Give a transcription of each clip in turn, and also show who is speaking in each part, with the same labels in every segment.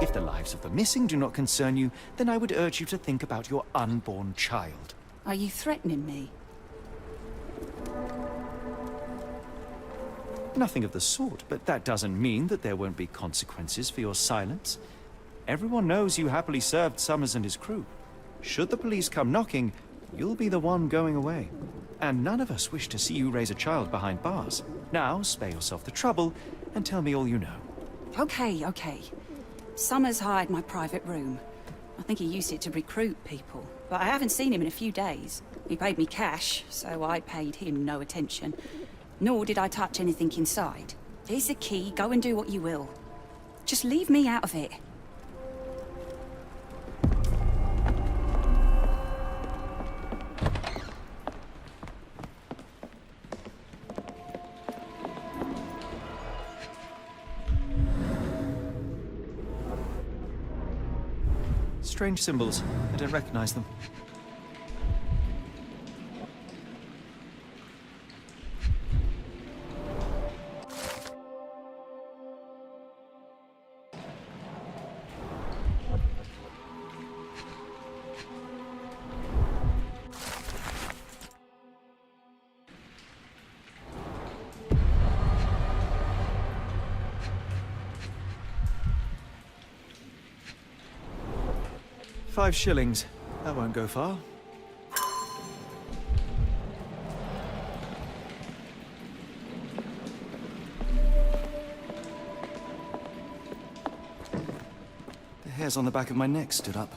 Speaker 1: If the lives of the missing do not concern you, then I would urge you to think about your unborn child.
Speaker 2: Are you threatening me?
Speaker 1: Nothing of the sort, but that doesn't mean that there won't be consequences for your silence. Everyone knows you happily served Summers and his crew. Should the police come knocking, you'll be the one going away. And none of us wish to see you raise a child behind bars. Now, spare yourself the trouble and tell me all you know.
Speaker 2: Okay. Summers hired my private room. I think he used it to recruit people, but I haven't seen him in a few days. He paid me cash, so I paid him no attention. Nor did I touch anything inside. Here's the key, go and do what you will. Just leave me out of it.
Speaker 1: Strange symbols. I don't recognize them. $5. That won't go far. The hairs on the back of my neck stood up.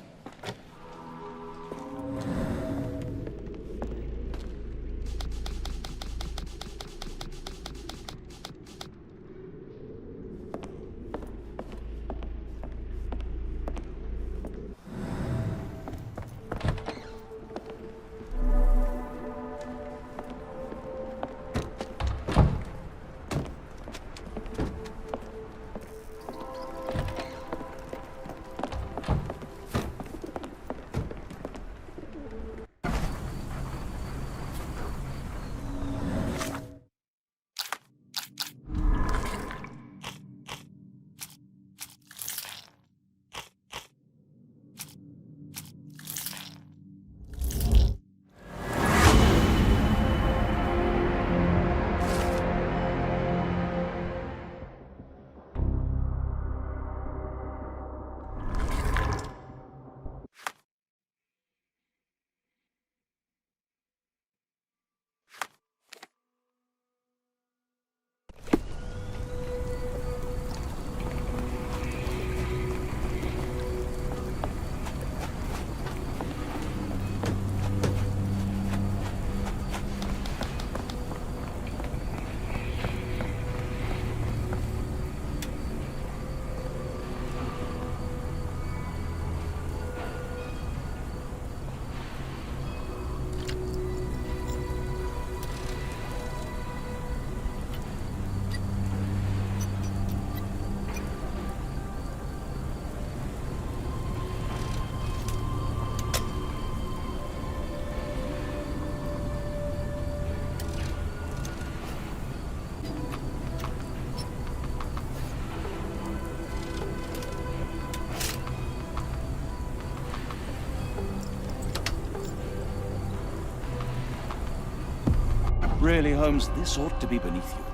Speaker 3: Really, Holmes, this ought to be beneath you.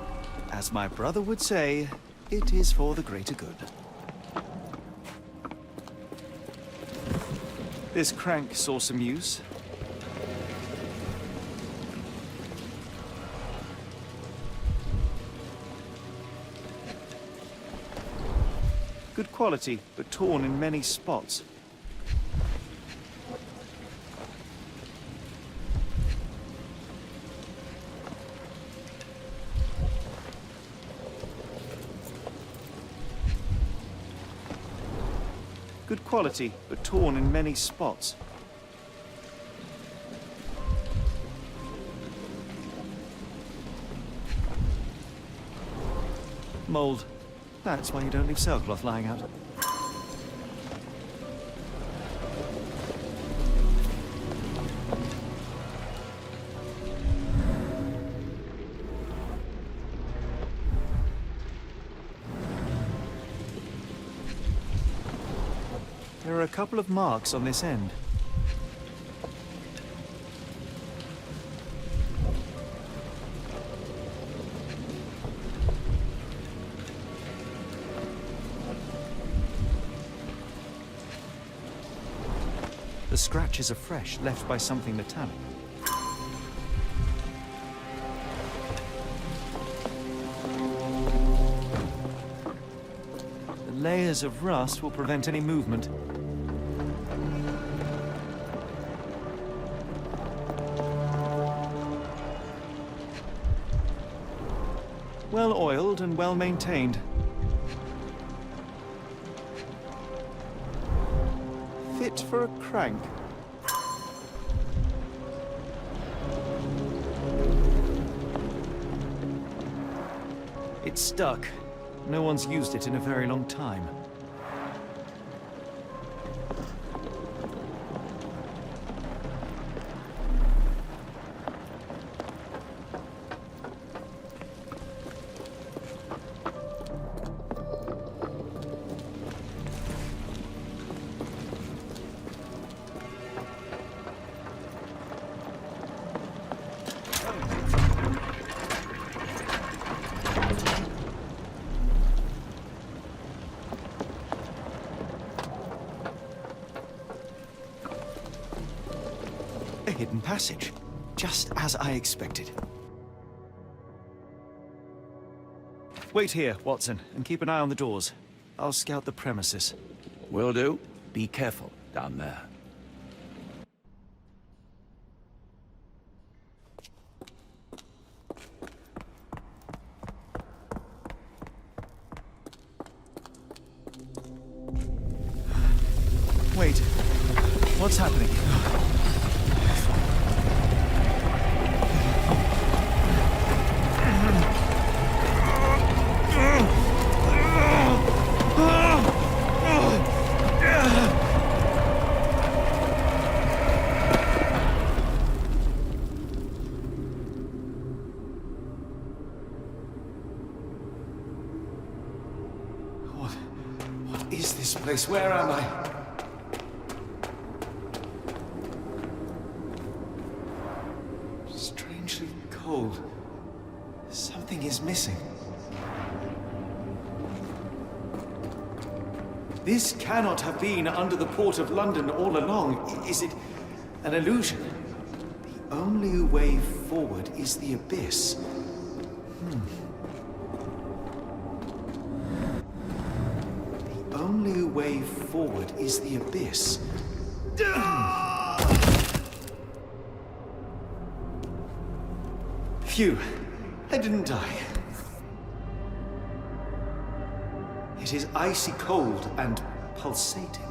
Speaker 1: As my brother would say, it is for the greater good. This crank saw some use. Good quality, but torn in many spots. Good quality, but torn in many spots. Mold. That's why you don't leave sailcloth lying out. There are a couple of marks on this end. The scratches are fresh, left by something metallic. The layers of rust will prevent any movement. Well oiled and well maintained. Fit for a crank. It's stuck. No one's used it in a very long time. A hidden passage, just as I expected. Wait here, Watson, and keep an eye on the doors. I'll scout the premises.
Speaker 3: Will do. Be careful down there.
Speaker 1: Wait, what's happening? What is this place? Where am I? Strangely cold. Something is missing. This cannot have been under the port of London all along. Is it an illusion? The only way forward is the abyss. The only way forward is the abyss. Phew, I didn't die. It is icy cold and pulsating.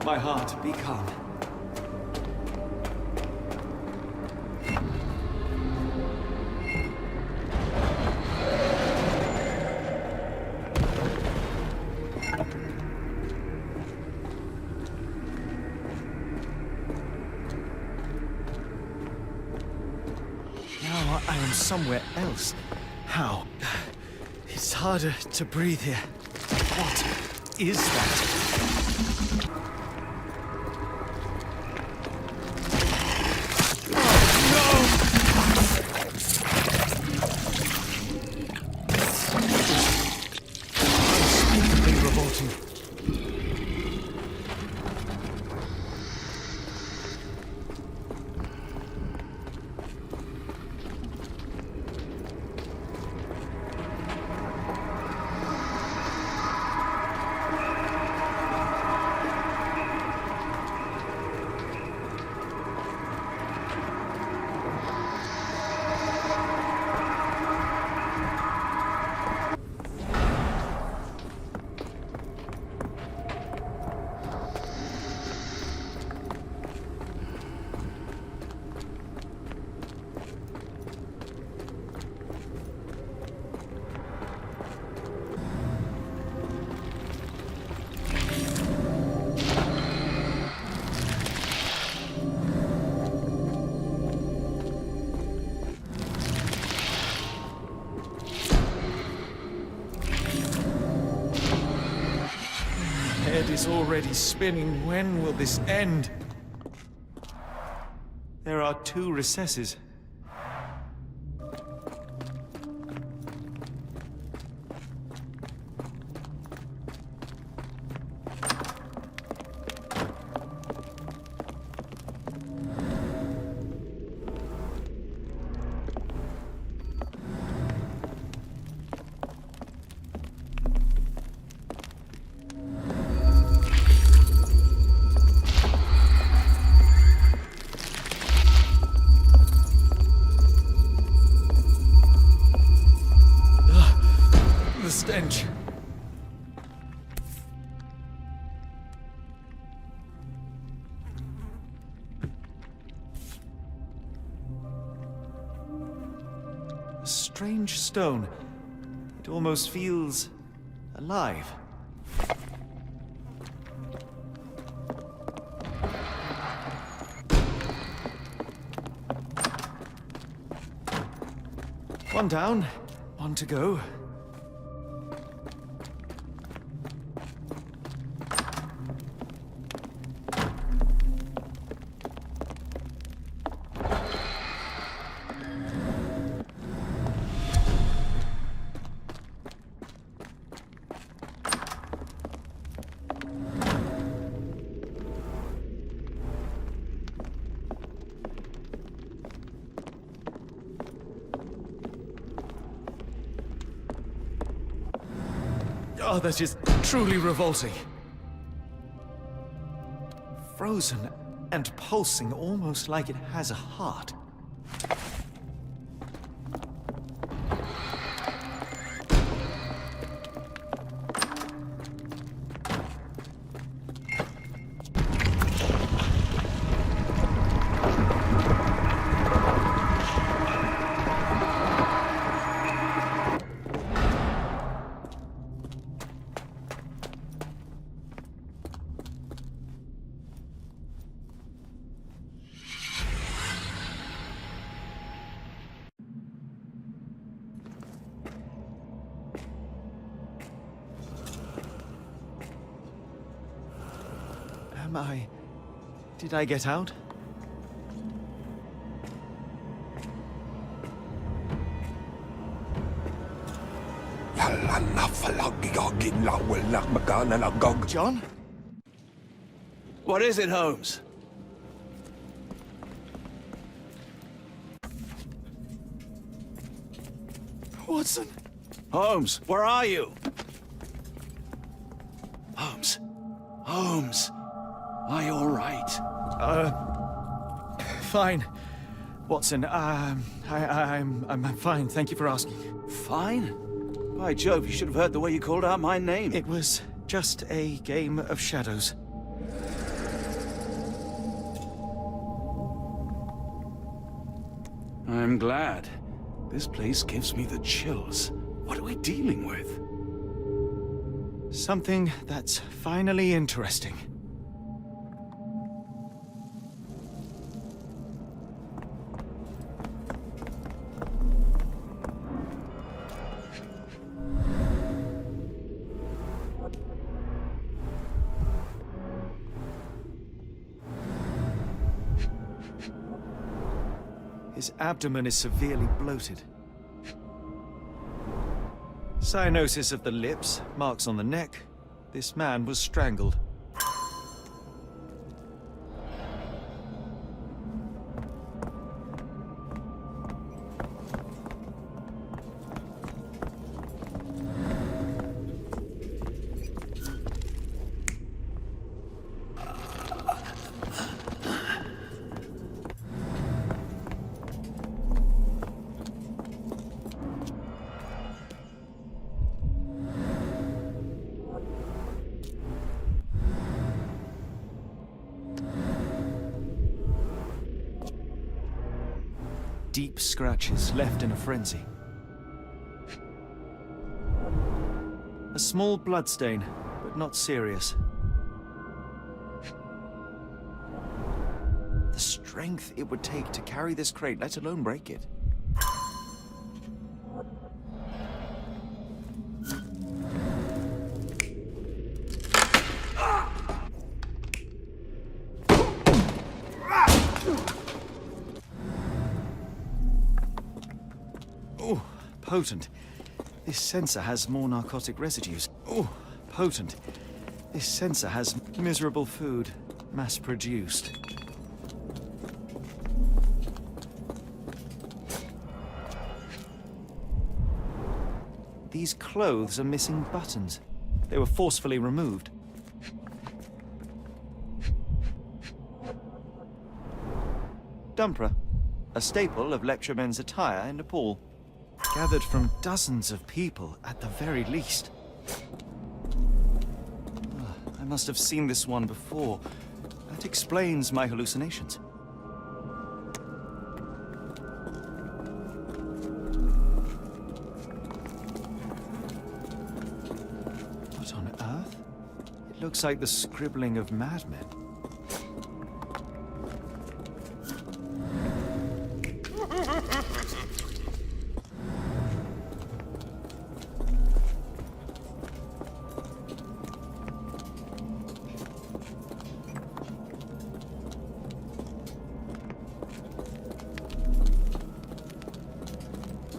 Speaker 1: My heart, be calm. Now I am somewhere else. How? It's harder to breathe here. What is that? Unspeakably revolting. is already spinning. When will this end? There are 2 recesses. The stench. A strange stone. It almost feels alive. One down, one to go. Oh, that is truly revolting. Frozen and pulsing, almost like it has a heart. Did I get out? John?
Speaker 3: What is it, Holmes?
Speaker 1: Watson?
Speaker 3: Holmes, where are you? Holmes. Holmes. Are you all right?
Speaker 1: Fine. Watson, I'm fine. Thank you for asking.
Speaker 3: Fine? By Jove, you should have heard the way you called out my name.
Speaker 1: It was just a game of shadows.
Speaker 3: I'm glad. This place gives me the chills. What are we dealing with?
Speaker 1: Something that's finally interesting. His abdomen is severely bloated. Cyanosis of the lips, marks on the neck. This man was strangled. Deep scratches left in a frenzy. A small bloodstain, but not serious. The strength it would take to carry this crate, let alone break it. Oh, potent. This sensor has more narcotic residues. Oh, potent. This sensor has miserable food, mass-produced. These clothes are missing buttons. They were forcefully removed. Dumpra, a staple of lecturemen's attire in Nepal. Gathered from dozens of people, at the very least. I must have seen this one before. That explains my hallucinations. What on earth? It looks like the scribbling of madmen.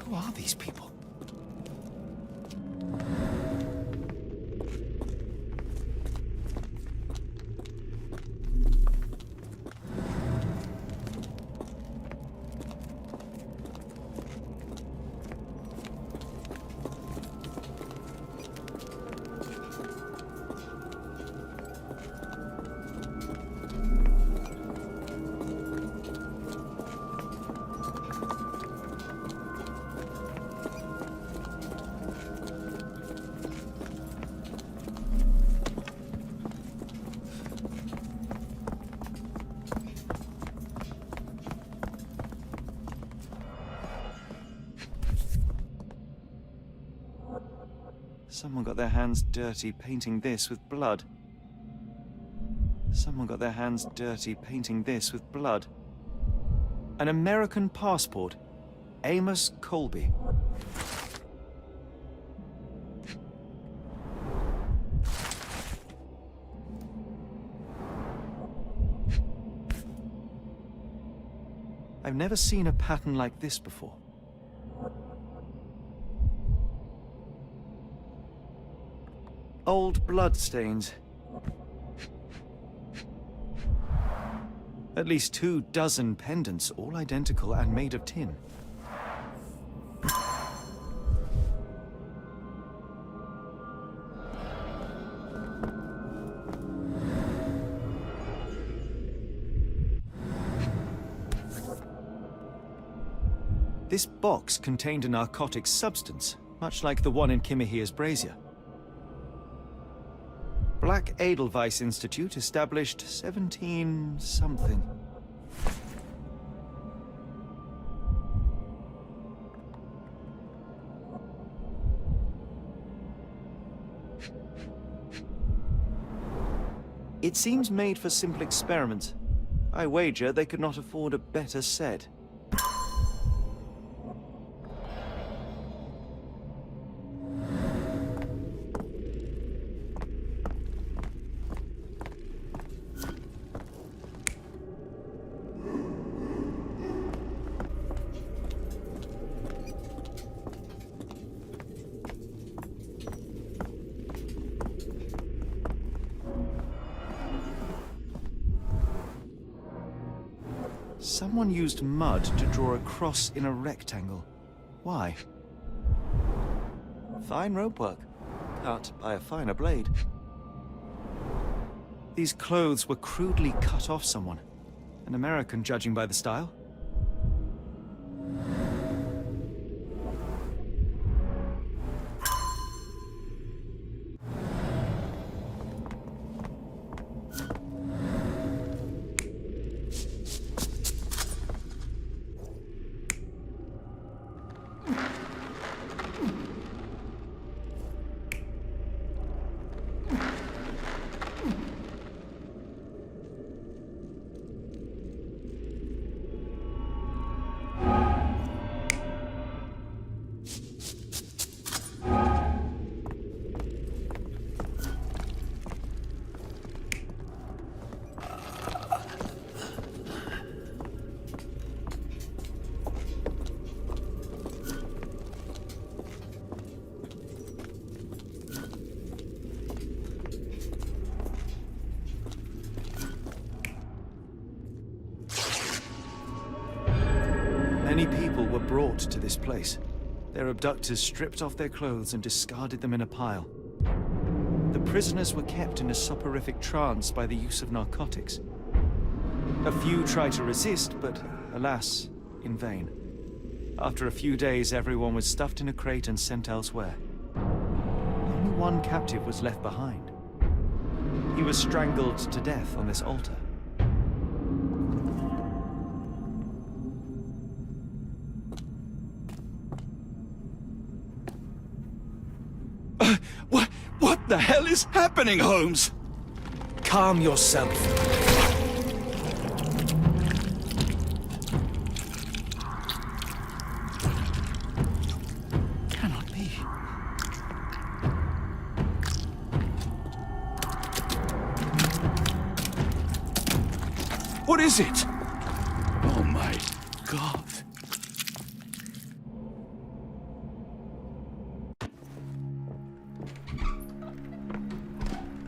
Speaker 1: Who are these people? Someone got their hands dirty painting this with blood. Someone got their hands dirty painting this with blood. An American passport. Amos Colby. I've never seen a pattern like this before. Old blood stains. At least 24 pendants, all identical and made of tin. This box contained a narcotic substance, much like the one in Kimihir's brazier. Black Edelweiss Institute, established 17-something. It seems made for simple experiments. I wager they could not afford a better set. Someone used mud to draw a cross in a rectangle. Why? Fine rope work, cut by a finer blade. These clothes were crudely cut off someone. An American, judging by the style. Many people were brought to this place. Their abductors stripped off their clothes and discarded them in a pile. The prisoners were kept in a soporific trance by the use of narcotics. A few tried to resist, but alas, in vain. After a few days, everyone was stuffed in a crate and sent elsewhere. Only one captive was left behind. He was strangled to death on this altar.
Speaker 3: What the hell is happening, Holmes?
Speaker 1: Calm yourself. Cannot be.
Speaker 3: What is it? Oh my God.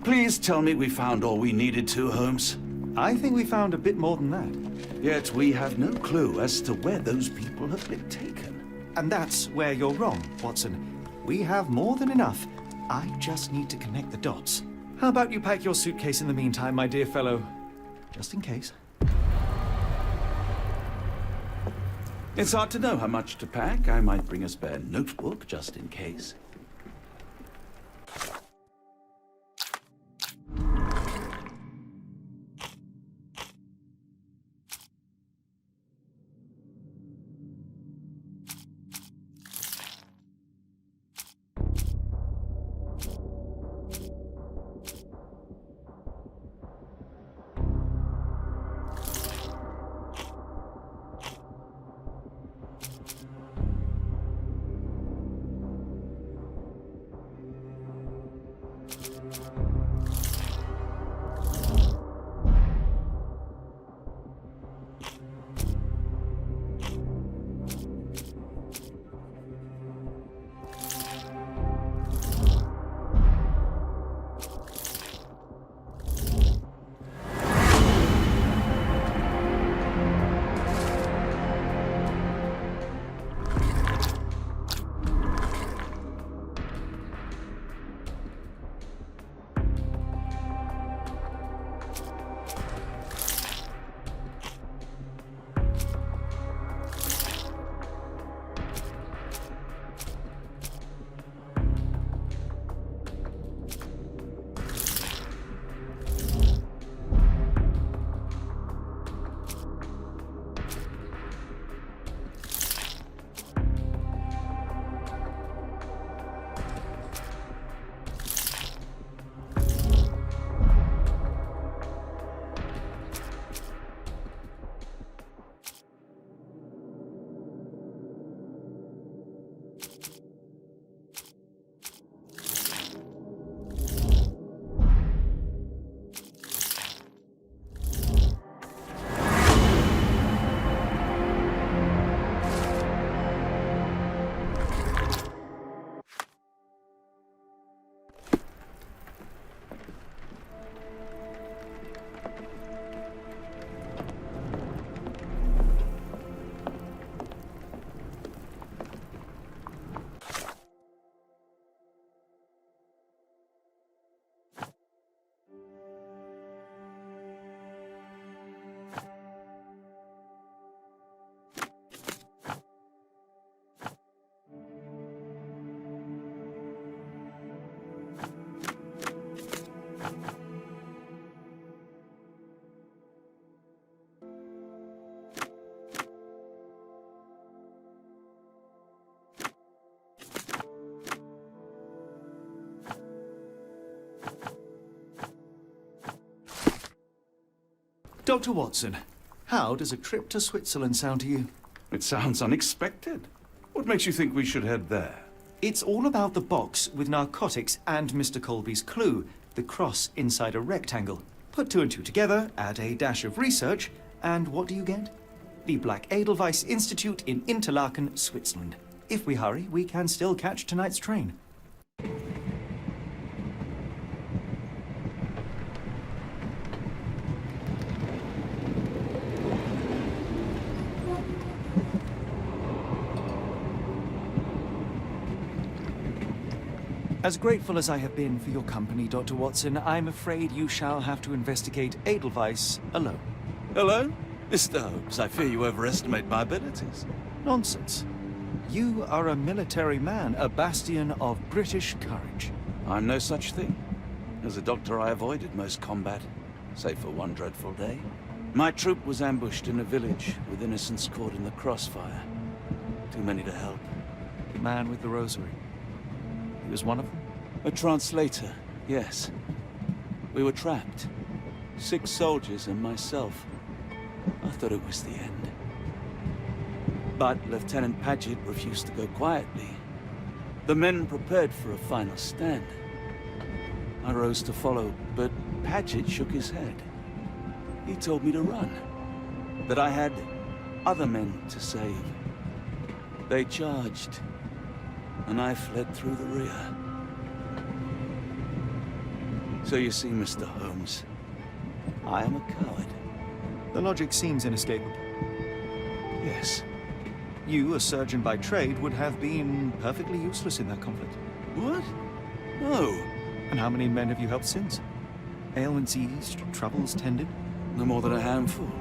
Speaker 3: Please tell me we found all we needed to, Holmes.
Speaker 1: I think we found a bit more than that.
Speaker 3: Yet we have no clue as to where those people have been taken.
Speaker 1: And that's where you're wrong, Watson. We have more than enough. I just need to connect the dots. How about you pack your suitcase in the meantime, my dear fellow? Just in case.
Speaker 3: It's hard to know how much to pack. I might bring a spare notebook just in case.
Speaker 1: Dr. Watson, how does a trip to Switzerland sound to you?
Speaker 3: It sounds unexpected. What makes you think we should head there?
Speaker 1: It's all about the box with narcotics and Mr. Colby's clue, the cross inside a rectangle. Put two and two together, add a dash of research, and what do you get? The Black Edelweiss Institute in Interlaken, Switzerland. If we hurry, we can still catch tonight's train. As grateful as I have been for your company, Dr. Watson, I'm afraid you shall have to investigate Edelweiss alone.
Speaker 3: Hello? Mr. Holmes, I fear you overestimate my abilities.
Speaker 1: Nonsense. You are a military man, a bastion of British courage.
Speaker 3: I'm no such thing. As a doctor, I avoided most combat, save for one dreadful day. My troop was ambushed in a village, with innocents caught in the crossfire. Too many to help.
Speaker 1: The man with the rosary. He was one of them?
Speaker 3: A translator, yes. We were trapped. 6 soldiers and myself. I thought it was the end. But Lieutenant Paget refused to go quietly. The men prepared for a final stand. I rose to follow, but Paget shook his head. He told me to run. That I had other men to save. They charged, and I fled through the rear. So you see, Mr. Holmes, I am a coward.
Speaker 1: The logic seems inescapable.
Speaker 3: Yes.
Speaker 1: You, a surgeon by trade, would have been perfectly useless in that conflict.
Speaker 3: What? No.
Speaker 1: And how many men have you helped since? Ailments eased, troubles tended?
Speaker 3: No more than a handful.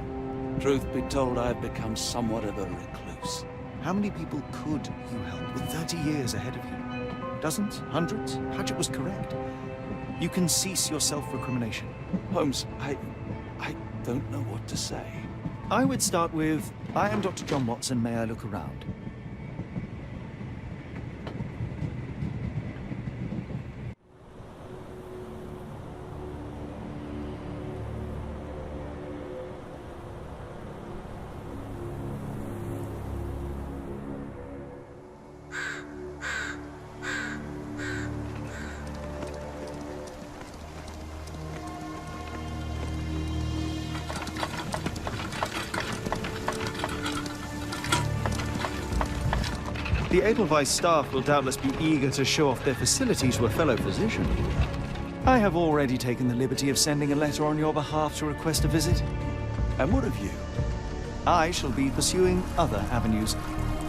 Speaker 3: Truth be told, I've become somewhat of a recluse.
Speaker 1: How many people could you help with 30 years ahead of you? Dozens? Hundreds? Paget was correct. You can cease your self-recrimination.
Speaker 3: Holmes, I don't know what to say.
Speaker 1: I would start with, I am Dr. John Watson, may I look around? The Edelweiss staff will doubtless be eager to show off their facility to a fellow physician. I have already taken the liberty of sending a letter on your behalf to request a visit.
Speaker 3: And what of you?
Speaker 1: I shall be pursuing other avenues.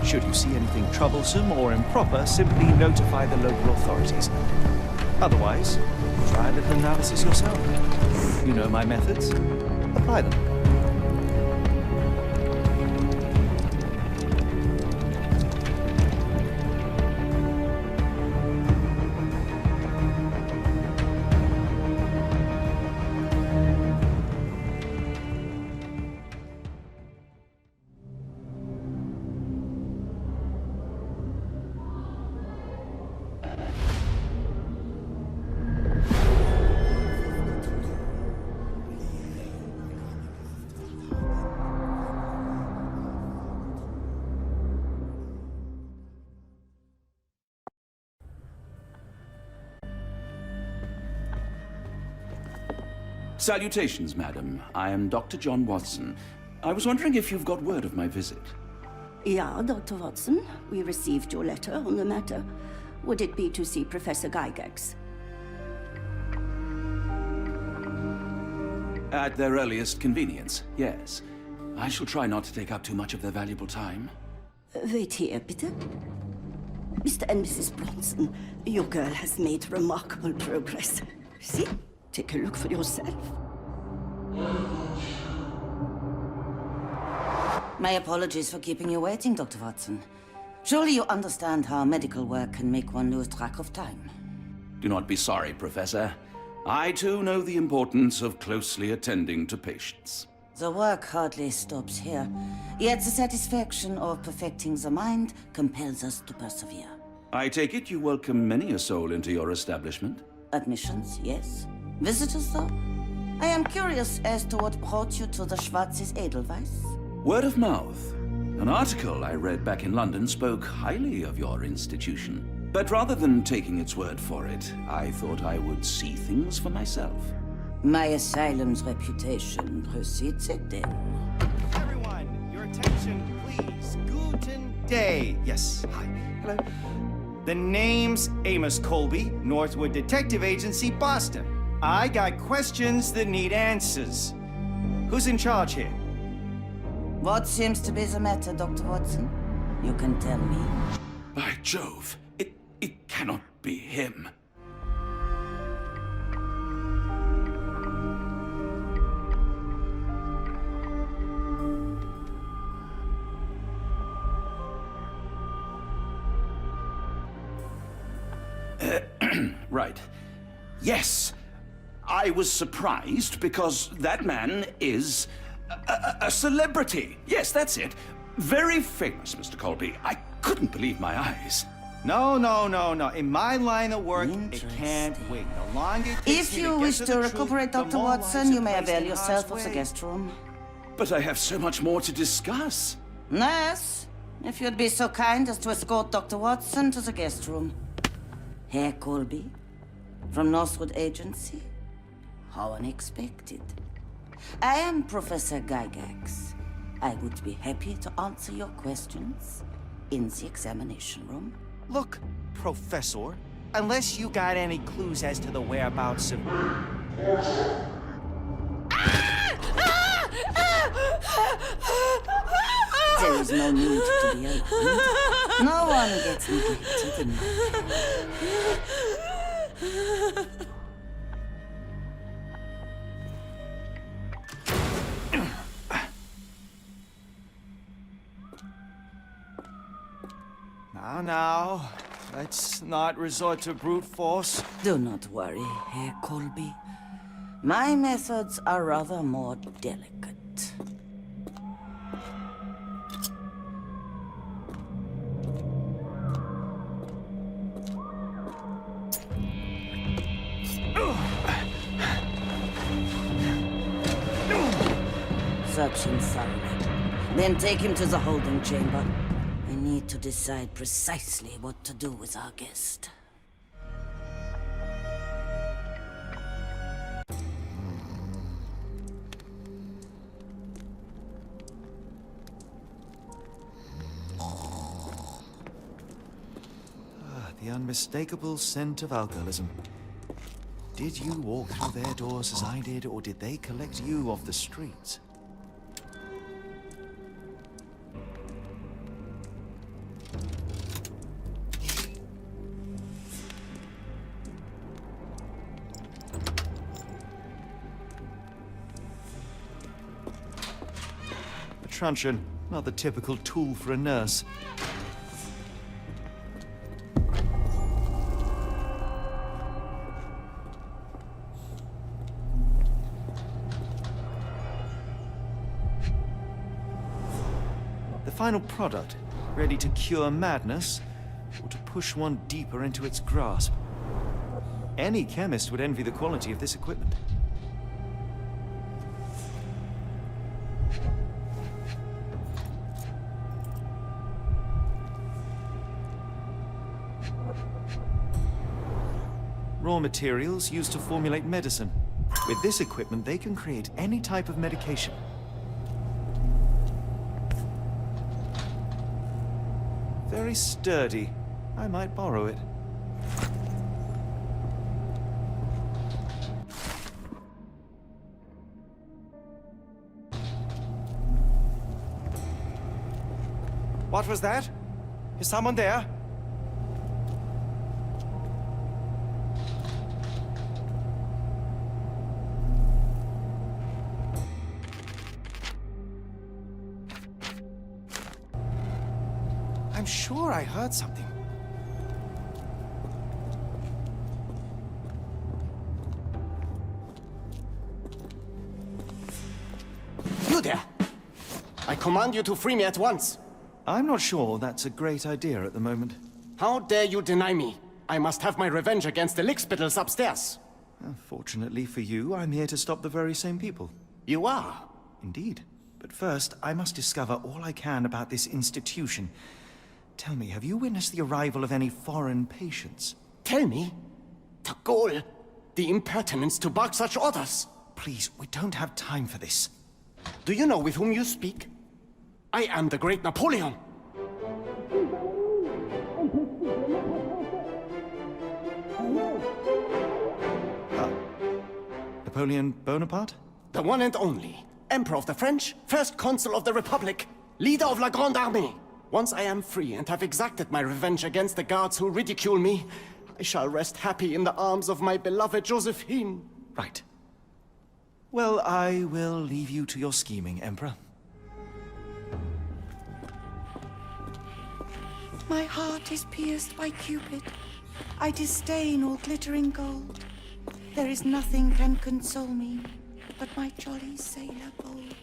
Speaker 1: Should you see anything troublesome or improper, simply notify the local authorities. Otherwise, try a little analysis yourself. You know my methods. Apply them.
Speaker 3: Salutations, madam. I am Dr. John Watson. I was wondering if you've got word of my visit.
Speaker 4: Yeah, Dr. Watson. We received your letter on the matter. Would it be to see Professor Gygax?
Speaker 3: At their earliest convenience, yes. I shall try not to take up too much of their valuable time.
Speaker 4: Wait here, bitte. Mr. and Mrs. Bronson, your girl has made remarkable progress. See? Take a look for yourself.
Speaker 5: My apologies for keeping you waiting, Dr. Watson. Surely you understand how medical work can make one lose track of time.
Speaker 3: Do not be sorry, Professor. I too know the importance of closely attending to patients.
Speaker 5: The work hardly stops here, yet the satisfaction of perfecting the mind compels us to persevere.
Speaker 3: I take it you welcome many a soul into your establishment?
Speaker 5: Admissions, yes. Visitors, though? I am curious as to what brought you to the Schwarzes Edelweiss.
Speaker 3: Word of mouth. An article I read back in London spoke highly of your institution. But rather than taking its word for it, I thought I would see things for myself.
Speaker 5: My asylum's reputation precedes it, then.
Speaker 1: Everyone, your attention, please. Guten Day. Yes, hi. Hello. The name's Amos Colby, Northwood Detective Agency, Boston. I got questions that need answers. Who's in charge here?
Speaker 5: What seems to be the matter, Dr. Watson? You can tell me.
Speaker 3: By Jove, it cannot be him.
Speaker 6: right. Yes, I was surprised because that man is a celebrity. Yes, that's it. Very famous, Mr. Colby. I couldn't believe my eyes.
Speaker 1: No, no, no, no. In my line of work, it can't
Speaker 5: Interesting.
Speaker 1: wait. The longer it takes
Speaker 5: If
Speaker 1: me
Speaker 5: you
Speaker 1: to
Speaker 5: wish
Speaker 1: get
Speaker 5: to
Speaker 1: the
Speaker 5: recuperate,
Speaker 1: truth, the
Speaker 5: Dr.
Speaker 1: more
Speaker 5: Watson,
Speaker 1: lives
Speaker 5: you
Speaker 1: are
Speaker 5: may
Speaker 1: placed
Speaker 5: avail
Speaker 1: in
Speaker 5: yourself
Speaker 1: harm's
Speaker 5: of the
Speaker 1: way.
Speaker 5: guest room.
Speaker 6: But I have so much more to discuss.
Speaker 5: Nurse, if you'd be so kind as to escort Dr. Watson to the guest room. Herr Colby, from Northwood Agency. How unexpected. I am Professor Gygax. I would be happy to answer your questions in the examination room.
Speaker 1: Look, Professor, unless you got any clues as to the whereabouts of...
Speaker 5: There is no need to be alarmed. No one gets neglected in my care.
Speaker 1: Now, let's not resort to brute force.
Speaker 5: Do not worry, Herr Colby. My methods are rather more delicate. Search him thoroughly. Then take him to the holding chamber. I need to decide precisely what to do with our guest.
Speaker 1: The unmistakable scent of alcoholism. Did you walk through their doors as I did, or did they collect you off the streets? A truncheon, not the typical tool for a nurse. The final product, ready to cure madness, or to push one deeper into its grasp. Any chemist would envy the quality of this equipment. Raw materials used to formulate medicine. With this equipment, they can create any type of medication. Very sturdy. I might borrow it. What was that? Is someone there? I'm sure I heard something.
Speaker 7: You there! I command you to free me at once.
Speaker 1: I'm not sure that's a great idea at the moment.
Speaker 7: How dare you deny me? I must have my revenge against the lickspittles upstairs.
Speaker 1: Fortunately for you, I'm here to stop the very same people.
Speaker 7: You are?
Speaker 1: Indeed. But first, I must discover all I can about this institution. Tell me, have you witnessed the arrival of any foreign patients?
Speaker 7: Tell me? The gall, the impertinence to bark such orders.
Speaker 1: Please, we don't have time for this.
Speaker 7: Do you know with whom you speak? I am the great Napoleon.
Speaker 1: Napoleon Bonaparte?
Speaker 7: The one and only. Emperor of the French, first consul of the Republic, leader of La Grande Armée. Once I am free and have exacted my revenge against the guards who ridicule me, I shall rest happy in the arms of my beloved Josephine.
Speaker 1: Right. Well, I will leave you to your scheming, Emperor.
Speaker 2: My heart is pierced by Cupid.
Speaker 5: I disdain all glittering gold. There is nothing can console me but my jolly sailor bold.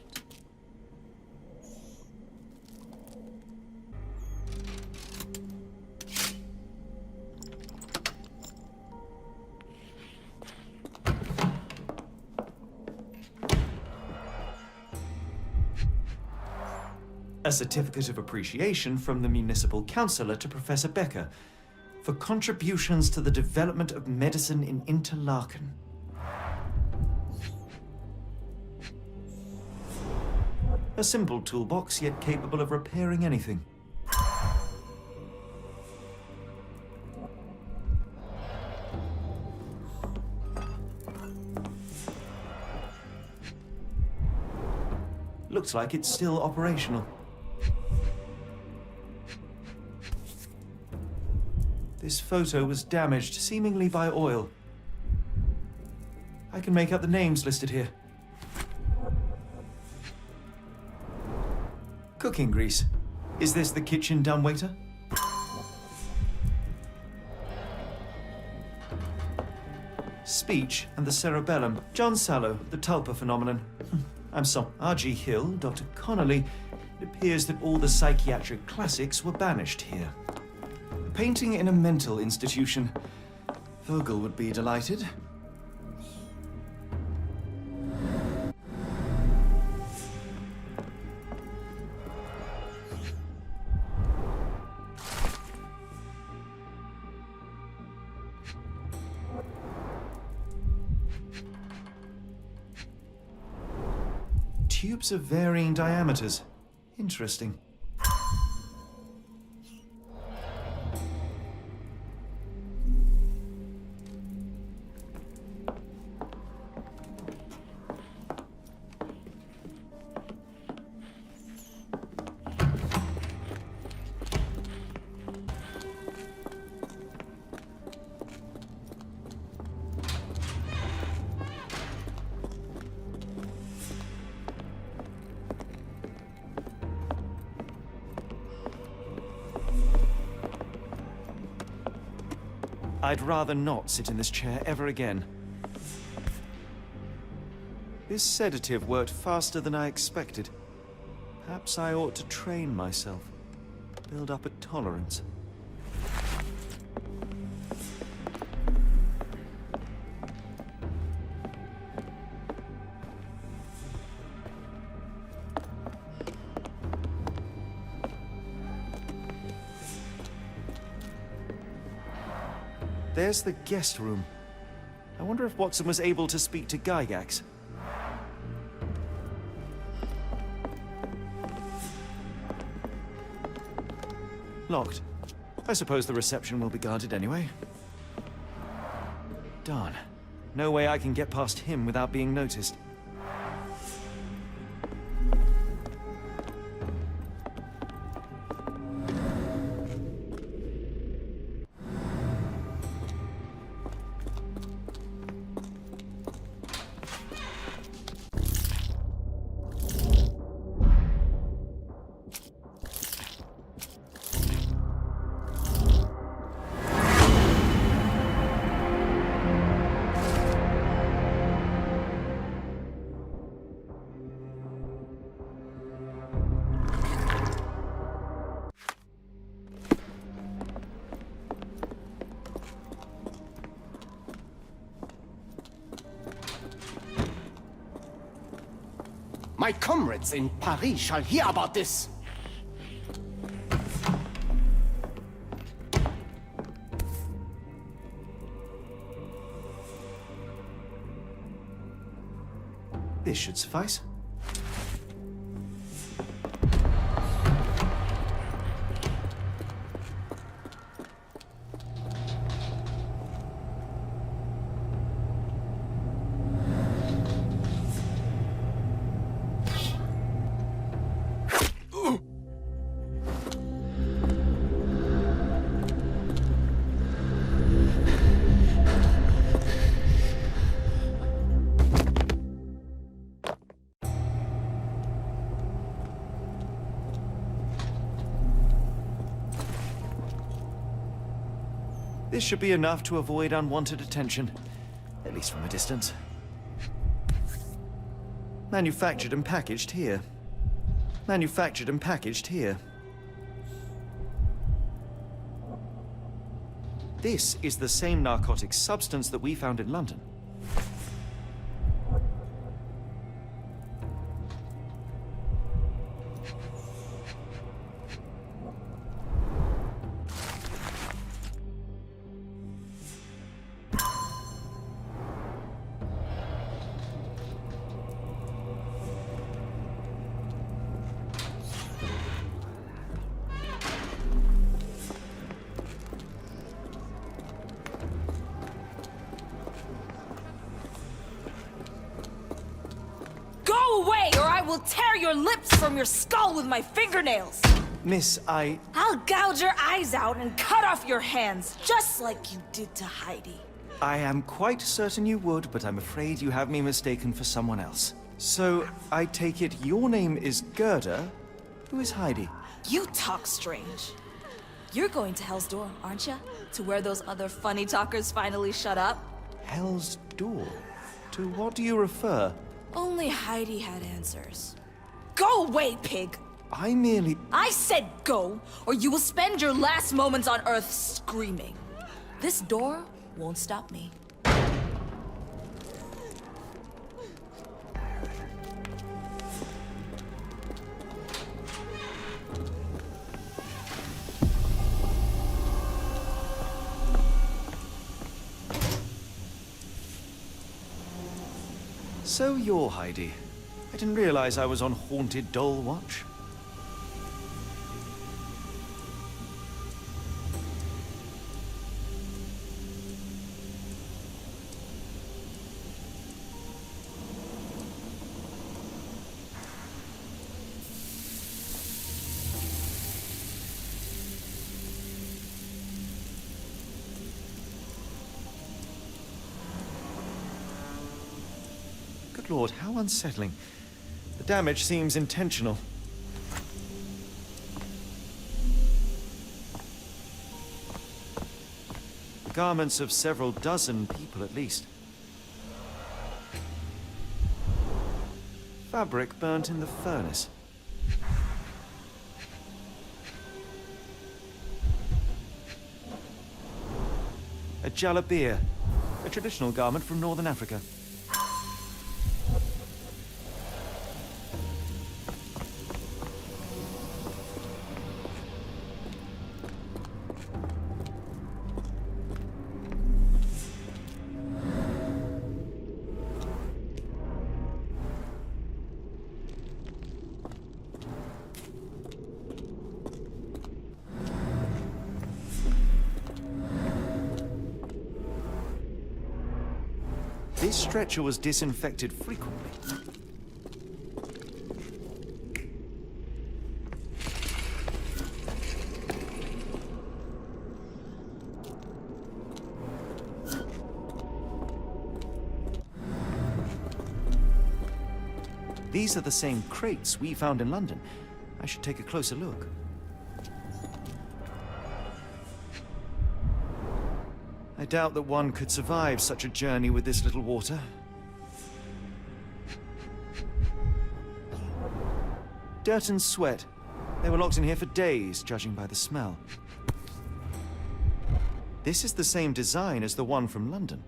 Speaker 1: A certificate of appreciation from the municipal councillor to Professor Becker for contributions to the development of medicine in Interlaken. A simple toolbox, yet capable of repairing anything. Looks like it's still operational. This photo was damaged, seemingly by oil. I can make out the names listed here. Cooking grease. Is this the kitchen dumbwaiter? Speech and the cerebellum. John Sallow, the tulpa phenomenon. I'm sorry. R.G. Hill, Dr. Connolly. It appears that all the psychiatric classics were banished here. A painting in a mental institution. Vogel would be delighted. Tubes of varying diameters. Interesting. I'd rather not sit in this chair ever again. This sedative worked faster than I expected. Perhaps I ought to train myself, build up a tolerance. There's the guest room. I wonder if Watson was able to speak to Gygax. Locked. I suppose the reception will be guarded anyway. Darn. No way I can get past him without being noticed.
Speaker 7: My comrades in Paris shall hear about this.
Speaker 1: This should suffice. This should be enough to avoid unwanted attention, at least from a distance. Manufactured and packaged here. Manufactured and packaged here. This is the same narcotic substance that we found in London.
Speaker 8: Go away, or I will tear your lips from your skull with my fingernails!
Speaker 1: Miss,
Speaker 8: I'll gouge your eyes out and cut off your hands, just like you did to Heidi.
Speaker 1: I am quite certain you would, but I'm afraid you have me mistaken for someone else. So, I take it your name is Gerda? Who is Heidi?
Speaker 8: You talk strange. You're going to Hell's Door, aren't you? To where those other funny talkers finally shut up?
Speaker 1: Hell's Door? To what do you refer?
Speaker 8: Only Heidi had answers. Go away, pig!
Speaker 1: I merely...
Speaker 8: I said go, or you will spend your last moments on Earth screaming. This door won't stop me.
Speaker 1: So you're Heidi. I didn't realize I was on Haunted Doll Watch. Good Lord, how unsettling. The damage seems intentional. The garments of several dozen people at least. Fabric burnt in the furnace. A jalabia, a traditional garment from northern Africa. This stretcher was disinfected frequently. These are the same crates we found in London. I should take a closer look. I doubt that one could survive such a journey with this little water. Dirt and sweat. They were locked in here for days, judging by the smell. This is the same design as the one from London.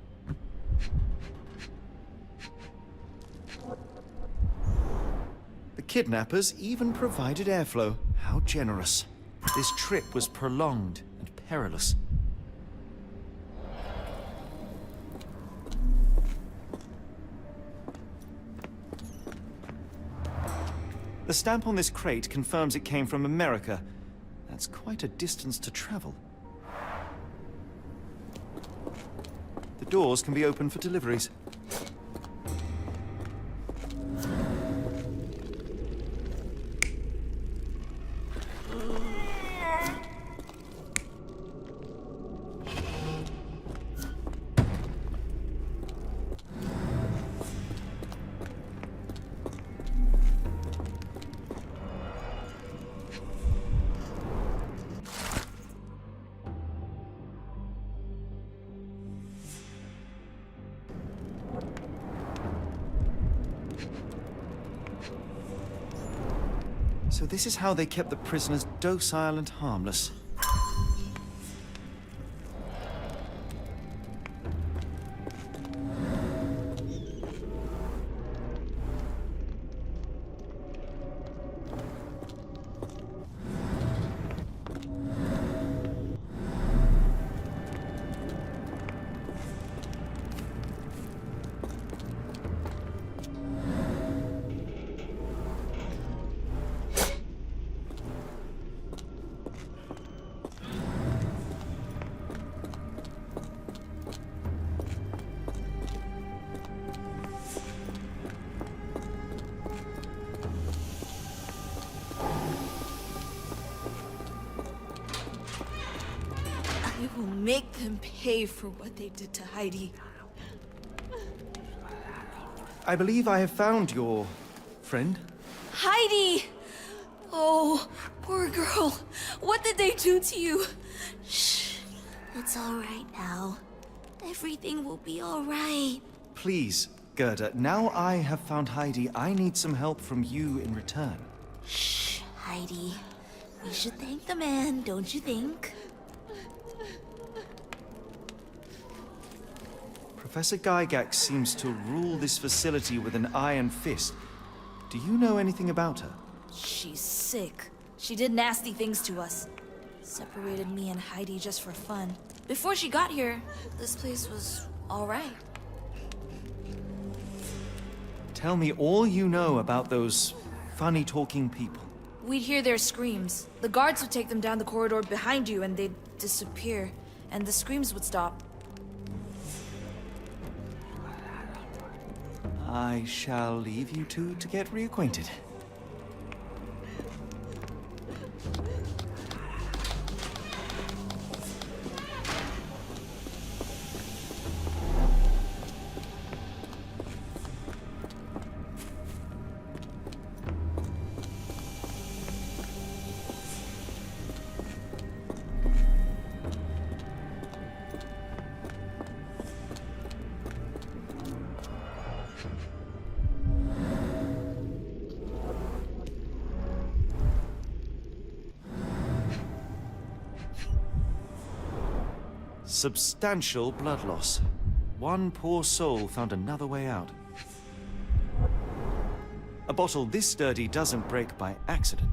Speaker 1: The kidnappers even provided airflow. How generous. This trip was prolonged and perilous. The stamp on this crate confirms it came from America. That's quite a distance to travel. The doors can be opened for deliveries. So this is how they kept the prisoners docile and harmless.
Speaker 8: I will make them pay for what they did to Heidi.
Speaker 1: I believe I have found your friend.
Speaker 8: Heidi! Oh, poor girl. What did they do to you? Shh. It's all right now. Everything will be all right.
Speaker 1: Please, Gerda, now I have found Heidi, I need some help from you in return.
Speaker 8: Shh, Heidi. We should thank the man, don't you think?
Speaker 1: Professor Gygax seems to rule this facility with an iron fist. Do you know anything about her?
Speaker 8: She's sick. She did nasty things to us. Separated me and Heidi just for fun. Before she got here, this place was all right.
Speaker 1: Tell me all you know about those funny-talking people.
Speaker 8: We'd hear their screams. The guards would take them down the corridor behind you and they'd disappear. And the screams would stop.
Speaker 1: I shall leave you two to get reacquainted. Substantial blood loss. One poor soul found another way out. A bottle this sturdy doesn't break by accident.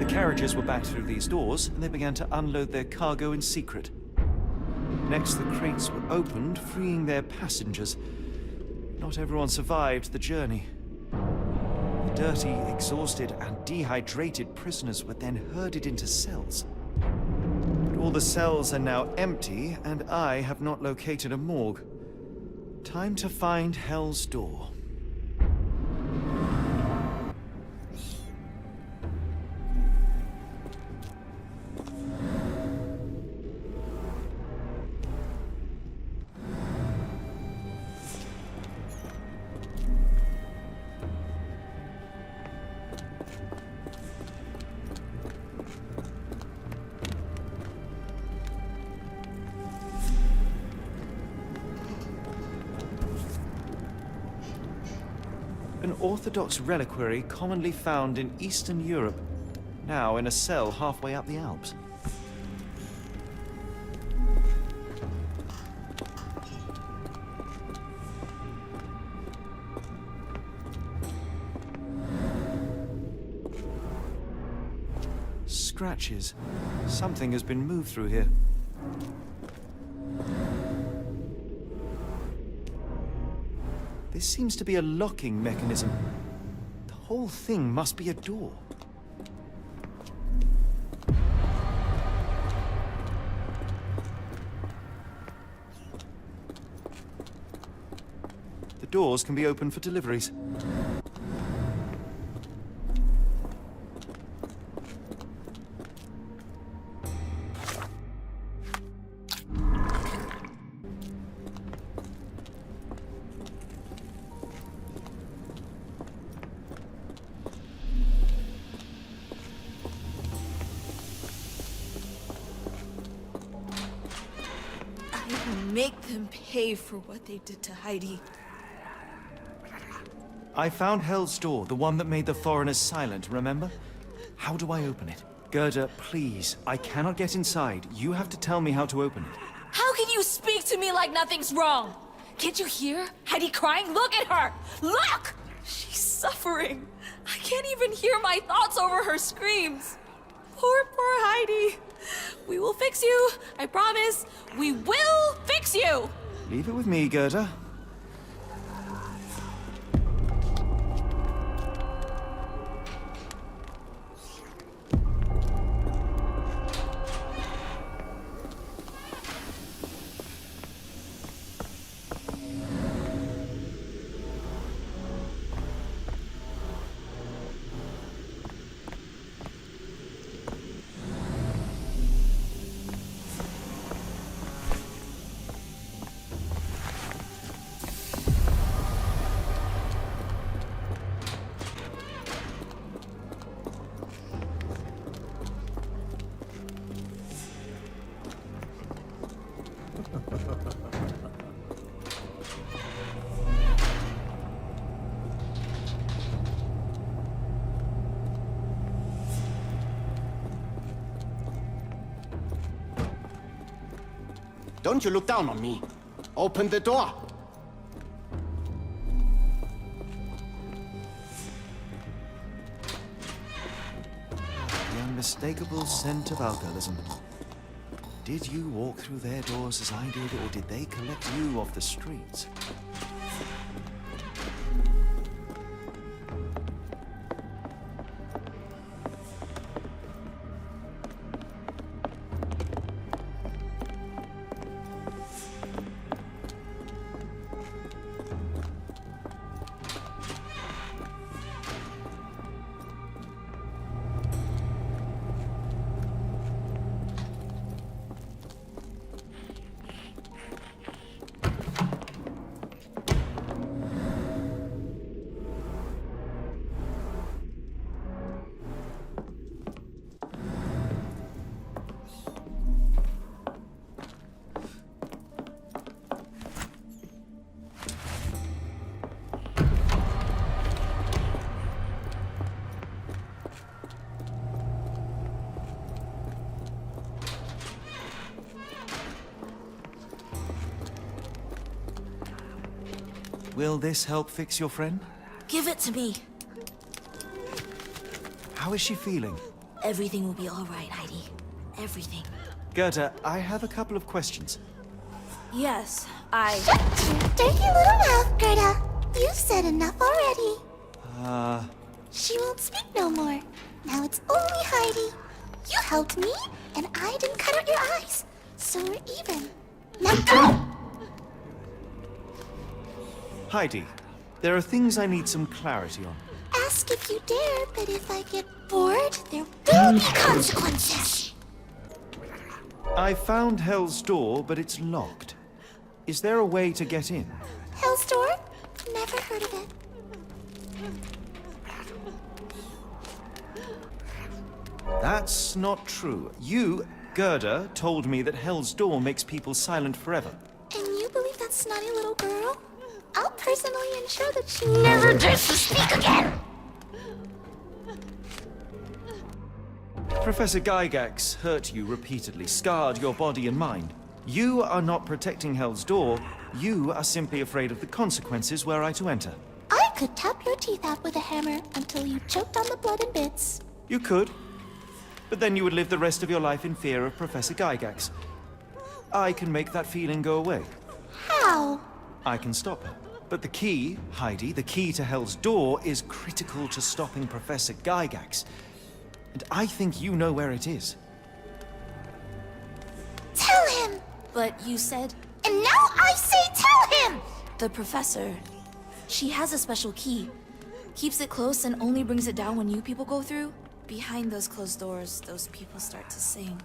Speaker 1: Carriages were back through these doors, and they began to unload their cargo in secret. Next, the crates were opened, freeing their passengers. Not everyone survived the journey. The dirty, exhausted, and dehydrated prisoners were then herded into cells. But all the cells are now empty, and I have not located a morgue. Time to find Hell's Door. An Orthodox reliquary commonly found in Eastern Europe, now in a cell halfway up the Alps. scratches. Something has been moved through here. This seems to be a locking mechanism. The whole thing must be a door. The doors can be opened for deliveries.
Speaker 8: Make them pay for what they did to Heidi.
Speaker 1: I found Hell's Door, the one that made the foreigners silent, remember? How do I open it? Gerda, please. I cannot get inside. You have to tell me how to open it.
Speaker 8: How can you speak to me like nothing's wrong? Can't you hear Heidi crying? Look at her! Look! She's suffering. I can't even hear my thoughts over her screams. Poor Heidi. We will fix you. I promise. We will fix you!
Speaker 1: Leave it with me, Gerda.
Speaker 7: Don't you look down on me. Open the door.
Speaker 1: The unmistakable scent of alcoholism. Did you walk through their doors as I did, or did they collect you off the streets? Will this help fix your friend?
Speaker 8: Give it to me.
Speaker 1: How is she feeling?
Speaker 8: Everything will be all right, Heidi. Everything.
Speaker 1: Gerda, I have a couple of questions.
Speaker 8: Yes,
Speaker 9: Shut your dirty little mouth, Gerda. You've said enough already. She won't speak no more. Now it's only Heidi. You helped me, and I didn't cut out your eyes. So we're even. Now go!
Speaker 1: Heidi, there are things I need some clarity on.
Speaker 9: Ask if you dare, but if I get bored, there will be consequences.
Speaker 1: I found Hell's Door, but it's locked. Is there a way to get in?
Speaker 9: Hell's Door? Never heard of it.
Speaker 1: That's not true. You, Gerda, told me that Hell's Door makes people silent forever.
Speaker 9: And you believe that snotty little girl? I'll personally ensure that she never dares to speak again!
Speaker 1: Professor Gygax hurt you repeatedly, scarred your body and mind. You are not protecting Hell's Door. You are simply afraid of the consequences were I to enter.
Speaker 9: I could tap your teeth out with a hammer until you choked on the blood and bits.
Speaker 1: You could. But then you would live the rest of your life in fear of Professor Gygax. I can make that feeling go away.
Speaker 9: How?
Speaker 1: I can stop her. But the key, Heidi, the key to Hell's Door is critical to stopping Professor Gygax. And I think you know where it is.
Speaker 9: Tell him!
Speaker 8: But you said
Speaker 9: And now I say tell him!
Speaker 8: the professor. She has a special key. Keeps it close and only brings it down when you people go through. Behind those closed doors, those people start to sing.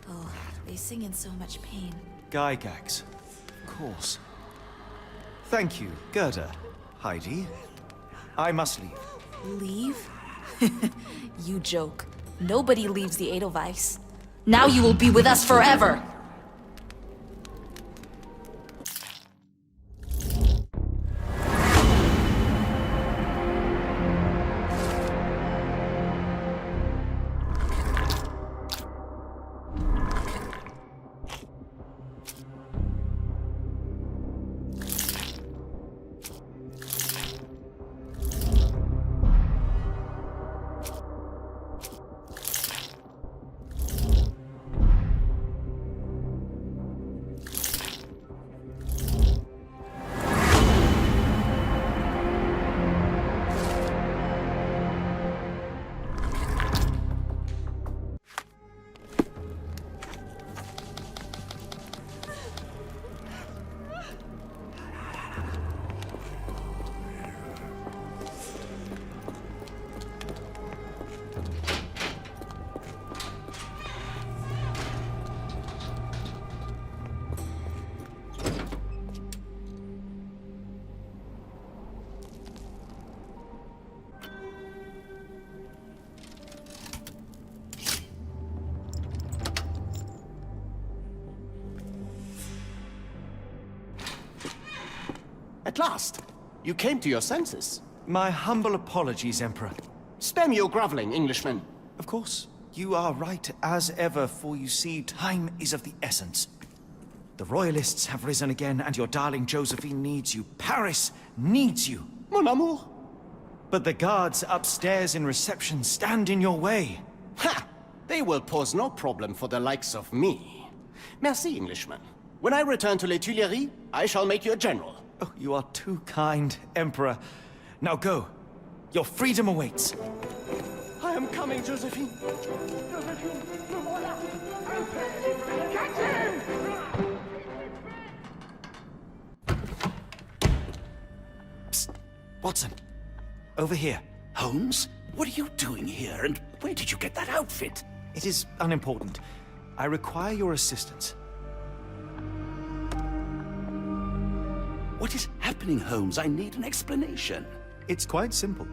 Speaker 8: Oh, they sing in so much pain.
Speaker 1: Gygax. Of course. Thank you, Gerda. Heidi. I must leave.
Speaker 8: Leave? You joke. Nobody leaves the Edelweiss. Now you will be with us forever!
Speaker 7: At last! You came to your senses.
Speaker 1: My humble apologies, Emperor.
Speaker 7: Spare me your groveling, Englishman.
Speaker 1: Of course, you are right as ever, for you see, time is of the essence. The Royalists have risen again, and your darling Josephine needs you. Paris needs you.
Speaker 7: Mon amour!
Speaker 1: But the guards upstairs in reception stand in your way.
Speaker 7: Ha! They will pose no problem for the likes of me. Merci, Englishman. When I return to Les Tuileries, I shall make you a general.
Speaker 1: Oh, you are too kind, Emperor. Now go. Your freedom awaits.
Speaker 7: I am coming, Josephine. Josephine, le voilà. Catch him!
Speaker 1: Psst. Watson. Over here.
Speaker 6: Holmes? What are you doing here, and where did you get that outfit?
Speaker 1: It is unimportant. I require your assistance.
Speaker 6: What is happening, Holmes? I need an explanation.
Speaker 1: It's quite simple.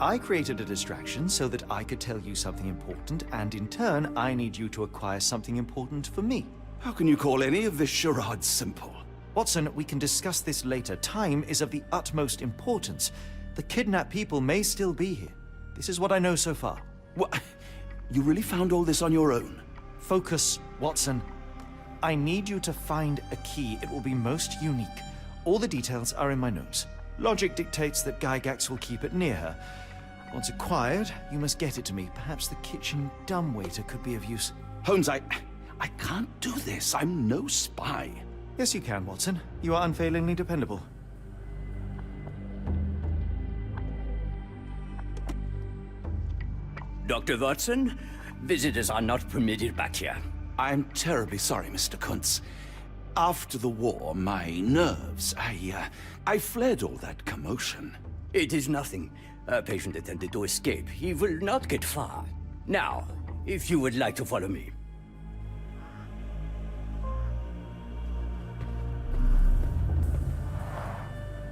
Speaker 1: I created a distraction so that I could tell you something important, and in turn, I need you to acquire something important for me.
Speaker 6: How can you call any of this charade simple?
Speaker 1: Watson, we can discuss this later. Time is of the utmost importance. The kidnapped people may still be here. This is what I know so far.
Speaker 6: What? You really found all this on your own?
Speaker 1: Focus, Watson. I need you to find a key. It will be most unique. All the details are in my notes. Logic dictates that Gygax will keep it near her. Once acquired, you must get it to me. Perhaps the kitchen dumbwaiter could be of use.
Speaker 6: Holmes, I can't do this. I'm no spy.
Speaker 1: Yes, you can, Watson. You are unfailingly dependable.
Speaker 10: Dr. Watson, visitors are not permitted back here.
Speaker 6: I'm terribly sorry, Mr. Kuntz. After the war, my nerves, I fled all that commotion.
Speaker 10: It is nothing. A patient attempted to escape. He will not get far. Now, if you would like to follow me.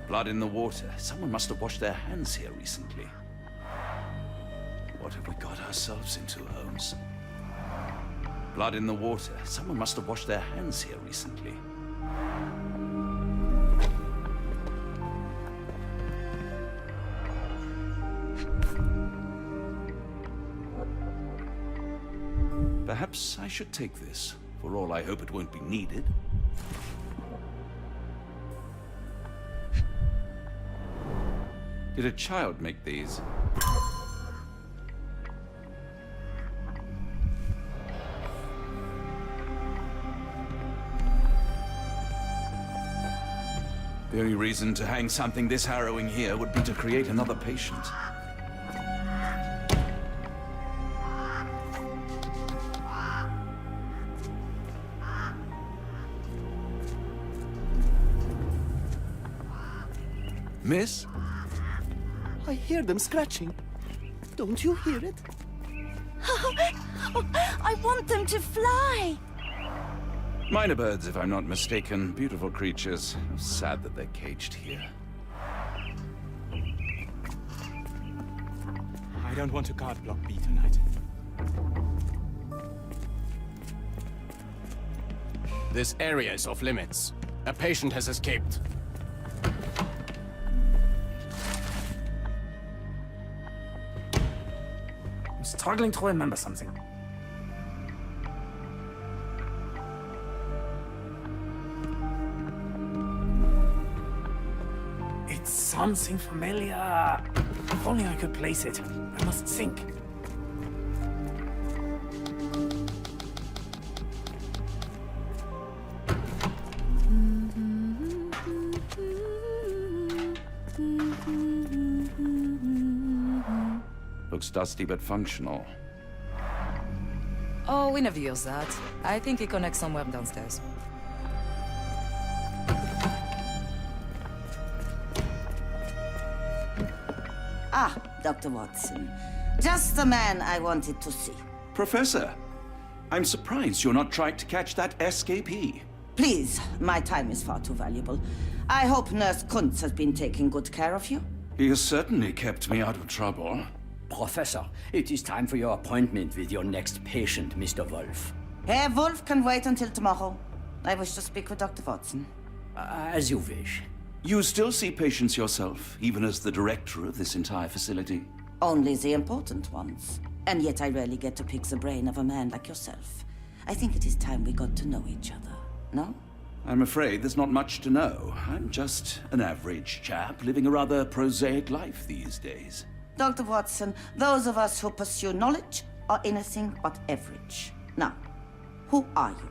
Speaker 6: Blood in the water. Someone must have washed their hands here recently. What have we got ourselves into, Holmes? Blood in the water. Someone must have washed their hands here recently. Perhaps I should take this. For all I hope it won't be needed. Did a child make these? The only reason to hang something this harrowing here would be to create another patient. Miss?
Speaker 7: I hear them scratching. Don't you hear it?
Speaker 5: I want them to fly!
Speaker 6: Minor birds, if I'm not mistaken. Beautiful creatures. Sad that they're caged here.
Speaker 11: I don't want to guard Block B tonight.
Speaker 7: This area is off limits. A patient has escaped.
Speaker 11: I'm struggling to remember something. It's something familiar. If only I could place it. I must think.
Speaker 6: Looks dusty but functional.
Speaker 12: Oh, we never use that. I think it connects somewhere downstairs.
Speaker 5: Ah, Dr. Watson. Just the man I wanted to see.
Speaker 6: Professor, I'm surprised you're not trying to catch that escapee.
Speaker 5: Please, my time is far too valuable. I hope Nurse Kuntz has been taking good care of you.
Speaker 6: He has certainly kept me out of trouble.
Speaker 10: Professor, it is time for your appointment with your next patient, Mr. Wolf.
Speaker 5: Herr Wolf can wait until tomorrow. I wish to speak with Dr. Watson.
Speaker 10: As you wish.
Speaker 6: You still see patients yourself, even as the director of this entire facility?
Speaker 5: Only the important ones. And yet I rarely get to pick the brain of a man like yourself. I think it is time we got to know each other, no?
Speaker 6: I'm afraid there's not much to know. I'm just an average chap living a rather prosaic life these days.
Speaker 5: Dr. Watson, those of us who pursue knowledge are anything but average. Now, who are you?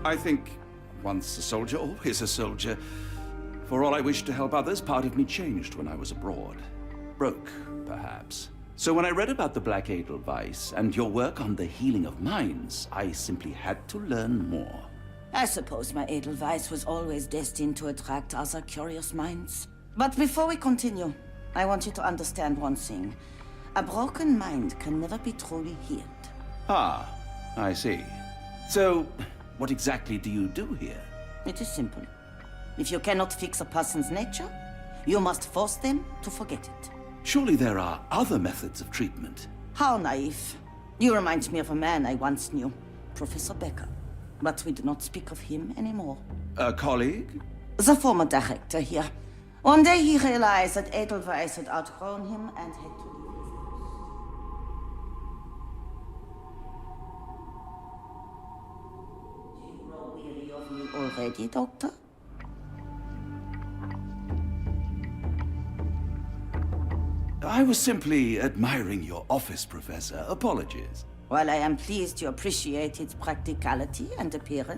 Speaker 6: I think once a soldier, always a soldier. For all I wish to help others, part of me changed when I was abroad. Broke, perhaps. So when I read about the Black Edelweiss and your work on the healing of minds, I simply had to learn more.
Speaker 5: I suppose my Edelweiss was always destined to attract other curious minds. But before we continue, I want you to understand one thing. A broken mind can never be truly healed.
Speaker 6: Ah, I see. So, what exactly do you do here?
Speaker 5: It is simple. If you cannot fix a person's nature, you must force them to forget it.
Speaker 6: Surely there are other methods of treatment.
Speaker 5: How naive. You remind me of a man I once knew, Professor Becker. But we do not speak of him anymore.
Speaker 6: A colleague?
Speaker 5: The former director here. One day he realized that Edelweiss had outgrown him and had to leave his house. Do you grow weary of me already, Doctor?
Speaker 6: I was simply admiring your office, Professor. Apologies.
Speaker 5: While I am pleased you appreciate its practicality and appearance,